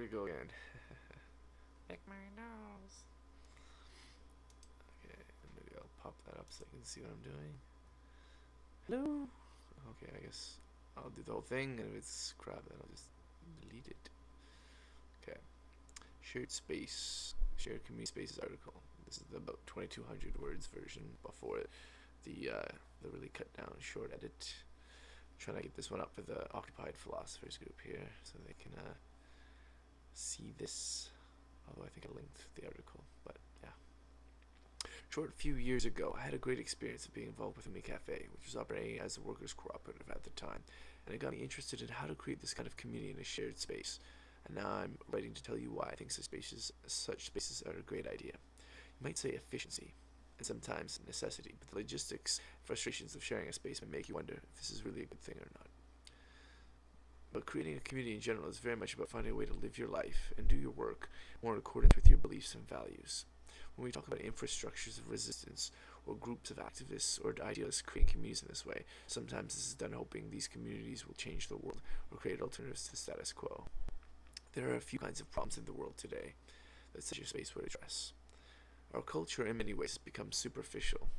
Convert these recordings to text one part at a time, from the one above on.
we go again. Pick my nose. Okay, maybe I'll pop that up so I can see what I'm doing. Hello? Okay, I guess I'll do the whole thing, and if it's crap, then I'll just delete it. Okay. Shared space. Shared community spaces article. This is the about 2,200 words version before it. The really cut down short edit. I'm trying to get this one up for the Occupied Philosophers group here so they can see this. Although I think I linked the article, but yeah. Short few years ago, I had a great experience of being involved with a cafe, which was operating as a workers' cooperative at the time, and it got me interested in how to create this kind of community in a shared space. And now I'm writing to tell you why I think such spaces are a great idea. You might say efficiency, and sometimes necessity, but the logistics and frustrations of sharing a space may make you wonder if this is really a good thing or not. But creating a community in general is very much about finding a way to live your life and do your work more in accordance with your beliefs and values. When we talk about infrastructures of resistance, or groups of activists or idealists creating communities in this way, sometimes this is done hoping these communities will change the world or create alternatives to the status quo. There are a few kinds of problems in the world today that such a space would address. Our culture in many ways has become superficial.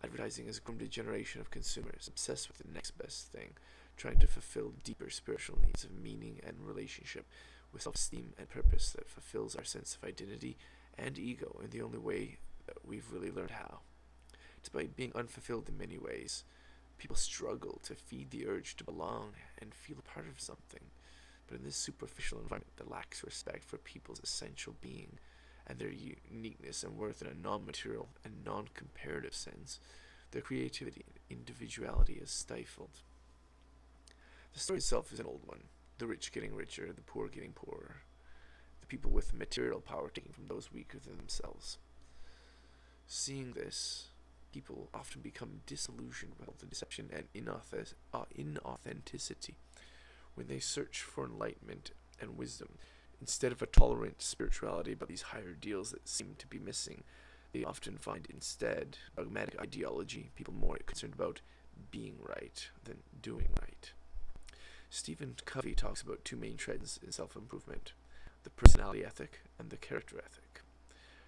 Advertising has groomed a generation of consumers obsessed with the next best thing, trying to fulfill deeper spiritual needs of meaning and relationship with self-esteem and purpose that fulfills our sense of identity and ego in the only way that we've really learned how. Despite being unfulfilled in many ways, people struggle to feed the urge to belong and feel a part of something. But in this superficial environment that lacks respect for people's essential being and their uniqueness and worth in a non-material and non-comparative sense, their creativity and individuality is stifled. The story itself is an old one. The rich getting richer, the poor getting poorer. The people with material power taking from those weaker than themselves. Seeing this, people often become disillusioned with the deception and inauthenticity when they search for enlightenment and wisdom. Instead of a tolerant spirituality about these higher ideals that seem to be missing, they often find instead dogmatic ideology, people more concerned about being right than doing right. Stephen Covey talks about two main trends in self-improvement: the personality ethic and the character ethic.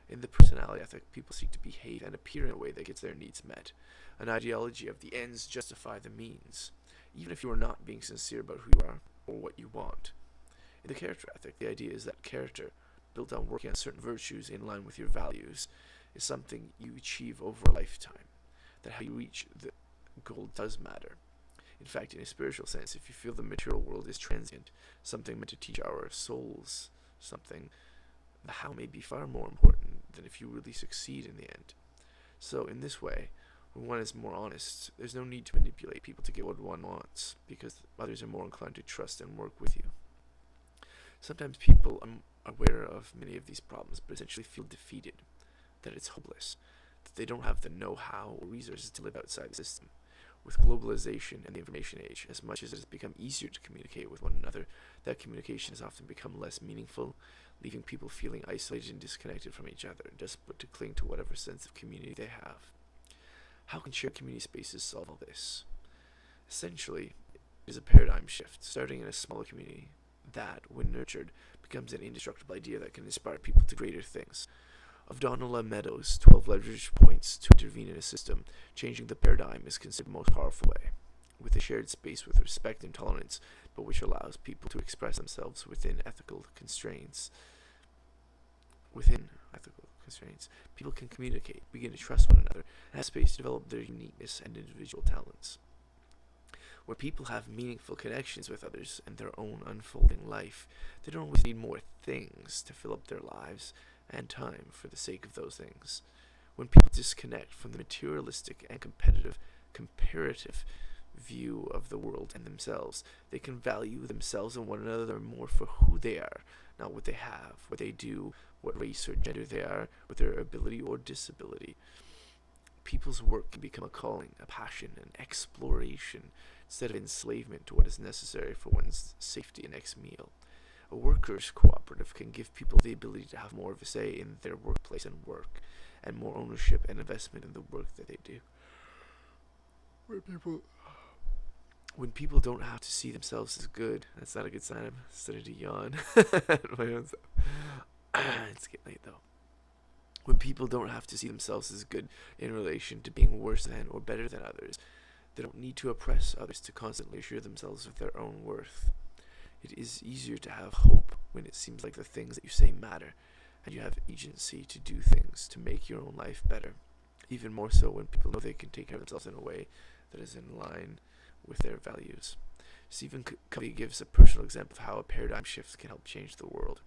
In the personality ethic, people seek to behave and appear in a way that gets their needs met, an ideology of the ends justify the means, even if you are not being sincere about who you are or what you want. In the character ethic, the idea is that character, built on working on certain virtues in line with your values, is something you achieve over a lifetime, that how you reach the goal does matter. In fact, in a spiritual sense, if you feel the material world is transient, something meant to teach our souls something, the how may be far more important than if you really succeed in the end. So in this way, when one is more honest, there's no need to manipulate people to get what one wants, because others are more inclined to trust and work with you. Sometimes people are aware of many of these problems, but essentially feel defeated, that it's hopeless, that they don't have the know-how or resources to live outside the system. With globalization and the information age, as much as it has become easier to communicate with one another, that communication has often become less meaningful, leaving people feeling isolated and disconnected from each other, desperate to cling to whatever sense of community they have. How can shared community spaces solve all this? Essentially, it is a paradigm shift, starting in a smaller community that, when nurtured, becomes an indestructible idea that can inspire people to greater things. Of Donald Meadows' 12 leverage points to intervene in a system, changing the paradigm is considered the most powerful way, with a shared space with respect and tolerance, but which allows people to express themselves within ethical constraints. People can communicate, begin to trust one another, and have space to develop their uniqueness and individual talents. Where people have meaningful connections with others and their own unfolding life, they don't always need more things to fill up their lives and time for the sake of those things. When people disconnect from the materialistic and comparative view of the world and themselves, they can value themselves and one another more for who they are, not what they have, what they do, what race or gender they are, with their ability or disability. People's work can become a calling, a passion, an exploration, instead of enslavement to what is necessary for one's safety and next meal. A workers' cooperative can give people the ability to have more of a say in their workplace and work, and more ownership and investment in the work that they do. When people don't have to see themselves as good, that's not a good sign. I'm starting to yawn. My own self. It's getting late though. When people don't have to see themselves as good in relation to being worse than or better than others, they don't need to oppress others to constantly assure themselves of their own worth. It is easier to have hope when it seems like the things that you say matter, and you have agency to do things to make your own life better. Even more so when people know they can take care of themselves in a way that is in line with their values. Stephen Covey gives a personal example of how a paradigm shift can help change the world.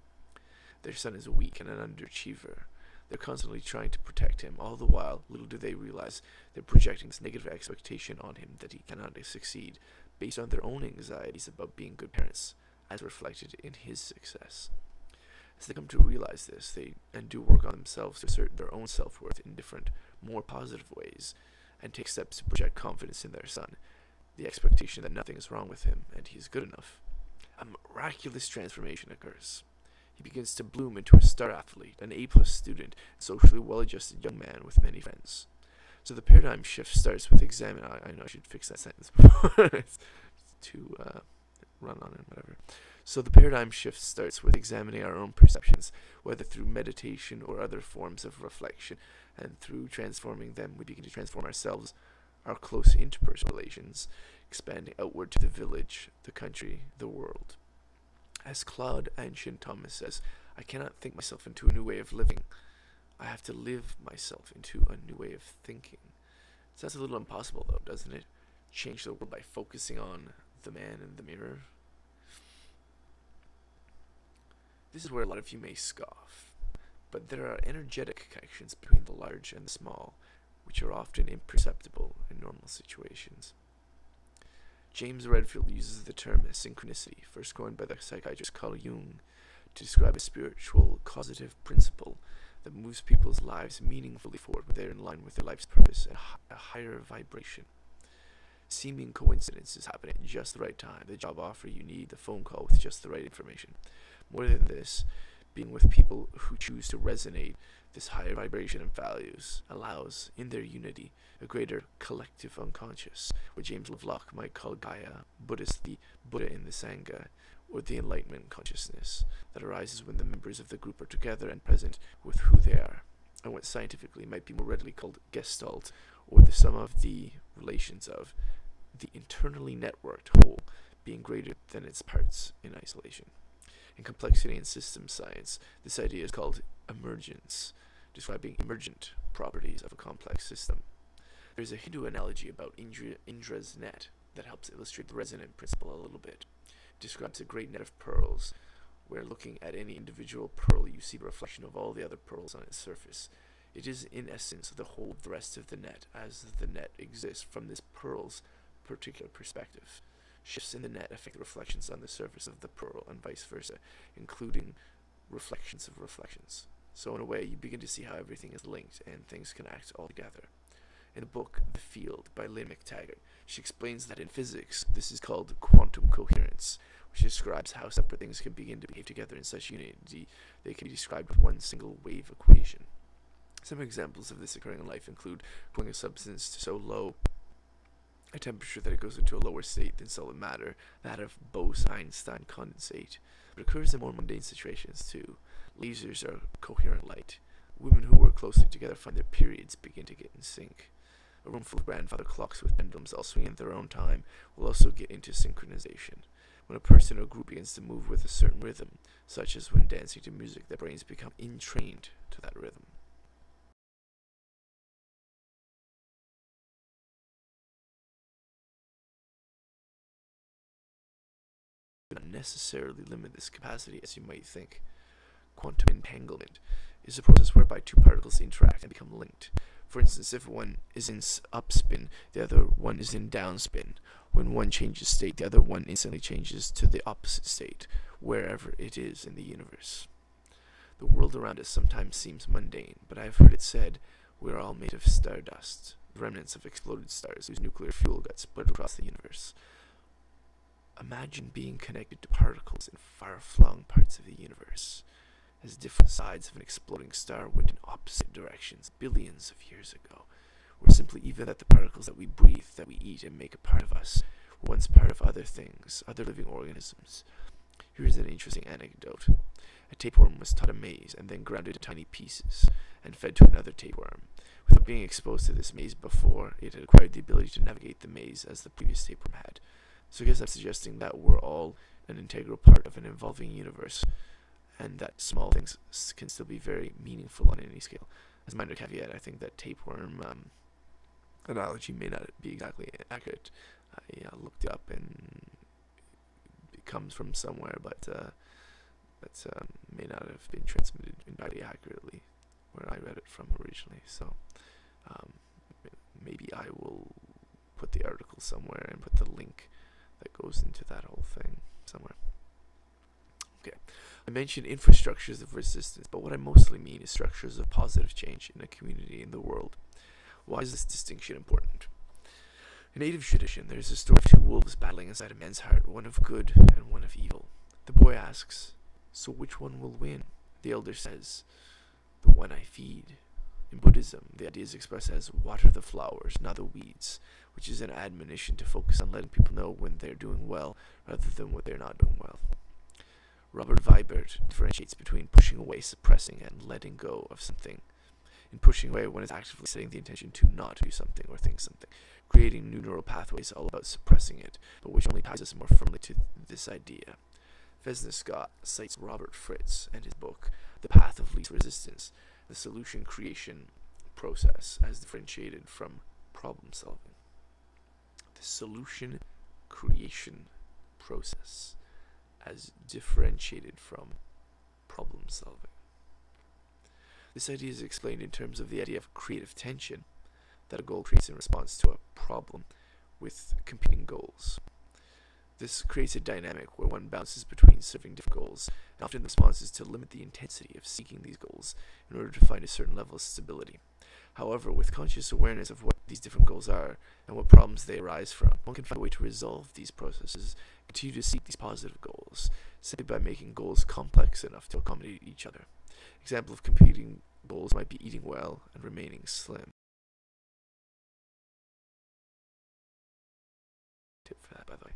Their son is weak and an underachiever. They're constantly trying to protect him. All the while, little do they realize they're projecting this negative expectation on him that he cannot succeed based on their own anxieties about being good parents, as reflected in his success. As they come to realize this, they and do work on themselves to assert their own self-worth in different, more positive ways, and take steps to project confidence in their son, the expectation that nothing is wrong with him and he is good enough. A miraculous transformation occurs. He begins to bloom into a star athlete, an A-plus student, a socially well-adjusted young man with many friends. So the paradigm shift starts with examine. I know I should fix that sentence before it's too run on and whatever. So the paradigm shift starts with examining our own perceptions, whether through meditation or other forms of reflection, and through transforming them, we begin to transform ourselves, our close interpersonal relations, expanding outward to the village, the country, the world. As Claude Ancient Thomas says, I cannot think myself into a new way of living. I have to live myself into a new way of thinking. Sounds a little impossible though, doesn't it? Change the world by focusing on the man in the mirror. This is where a lot of you may scoff, but there are energetic connections between the large and the small, which are often imperceptible in normal situations. James Redfield uses the term synchronicity, first coined by the psychiatrist Carl Jung, to describe a spiritual causative principle that moves people's lives meaningfully forward when they're in line with their life's purpose and a higher vibration. Seeming coincidences happen at just the right time, the job offer you need, the phone call with just the right information. More than this, being with people who choose to resonate this higher vibration and values allows, in their unity, a greater collective unconscious, what James Lovelock might call Gaia, Buddhist the Buddha in the Sangha, or the enlightenment consciousness that arises when the members of the group are together and present with who they are, and what scientifically might be more readily called Gestalt, or the sum of the relations of the internally networked whole being greater than its parts in isolation. In complexity and systems science, this idea is called emergence, describing emergent properties of a complex system. There's a Hindu analogy about Indra's net that helps illustrate the resonant principle a little bit. It describes a great net of pearls, where looking at any individual pearl you see the reflection of all the other pearls on its surface. It is in essence the whole of the rest of the net, as the net exists from this pearl's particular perspective. Shifts in the net affect the reflections on the surface of the pearl and vice versa, including reflections of reflections. So in a way, you begin to see how everything is linked and things can act all together. In the book The Field by Lynn McTaggart, she explains that in physics, this is called quantum coherence, which describes how separate things can begin to behave together in such unity they can be described with one single wave equation. Some examples of this occurring in life include cooling a substance to so low a temperature that it goes into a lower state than solid matter, that of Bose-Einstein condensate. But it occurs in more mundane situations too. Lasers are coherent light. Women who work closely together find their periods begin to get in sync. A room full of grandfather clocks with pendulums all swinging at their own time will also get into synchronization. When a person or group begins to move with a certain rhythm, such as when dancing to music, their brains become entrained to that rhythm. Do not necessarily limit this capacity as you might think. Quantum entanglement is a process whereby two particles interact and become linked. For instance, if one is in upspin, the other one is in downspin. When one changes state, the other one instantly changes to the opposite state, wherever it is in the universe. The world around us sometimes seems mundane, but I have heard it said, we are all made of stardust, remnants of exploded stars whose nuclear fuel got split across the universe. Imagine being connected to particles in far-flung parts of the universe, as different sides of an exploding star went in opposite directions billions of years ago, or simply even that the particles that we breathe, that we eat, and make a part of us, once part of other things, other living organisms. Here's an interesting anecdote. A tapeworm was taught a maze and then ground into tiny pieces and fed to another tapeworm. Without being exposed to this maze before, it had acquired the ability to navigate the maze as the previous tapeworm had. So I guess I'm suggesting that we're all an integral part of an evolving universe, and that small things can still be very meaningful on any scale. As a minor caveat, I think that tapeworm analogy may not be exactly accurate. I looked it up and it comes from somewhere, but may not have been transmitted entirely accurately where I read it from originally. So maybe I will put the article somewhere and put the link that goes into that whole thing somewhere. Okay, I mentioned infrastructures of resistance, but what I mostly mean is structures of positive change in a community in the world. Why is this distinction important? In native tradition, there is a story of two wolves battling inside a man's heart, one of good and one of evil. The boy asks, "So which one will win?" The elder says, "The one I feed." In Buddhism, the idea is expressed as water the flowers, not the weeds, which is an admonition to focus on letting people know when they're doing well rather than when they're not doing well. Robert Vibert differentiates between pushing away, suppressing, and letting go of something. In pushing away, one is actively setting the intention to not do something or think something. Creating new neural pathways is all about suppressing it, but which only ties us more firmly to this idea. Vesna Scott cites Robert Fritz and his book, The Path of Least Resistance, the solution creation process as differentiated from problem solving. The solution creation process as differentiated from problem solving. This idea is explained in terms of the idea of creative tension that a goal creates in response to a problem with competing goals. This creates a dynamic where one bounces between serving different goals, and often the response is to limit the intensity of seeking these goals in order to find a certain level of stability. However, with conscious awareness of what these different goals are and what problems they arise from, one can find a way to resolve these processes, continue to seek these positive goals, simply by making goals complex enough to accommodate each other. Example of competing goals might be eating well and remaining slim. Tip for that, by the way.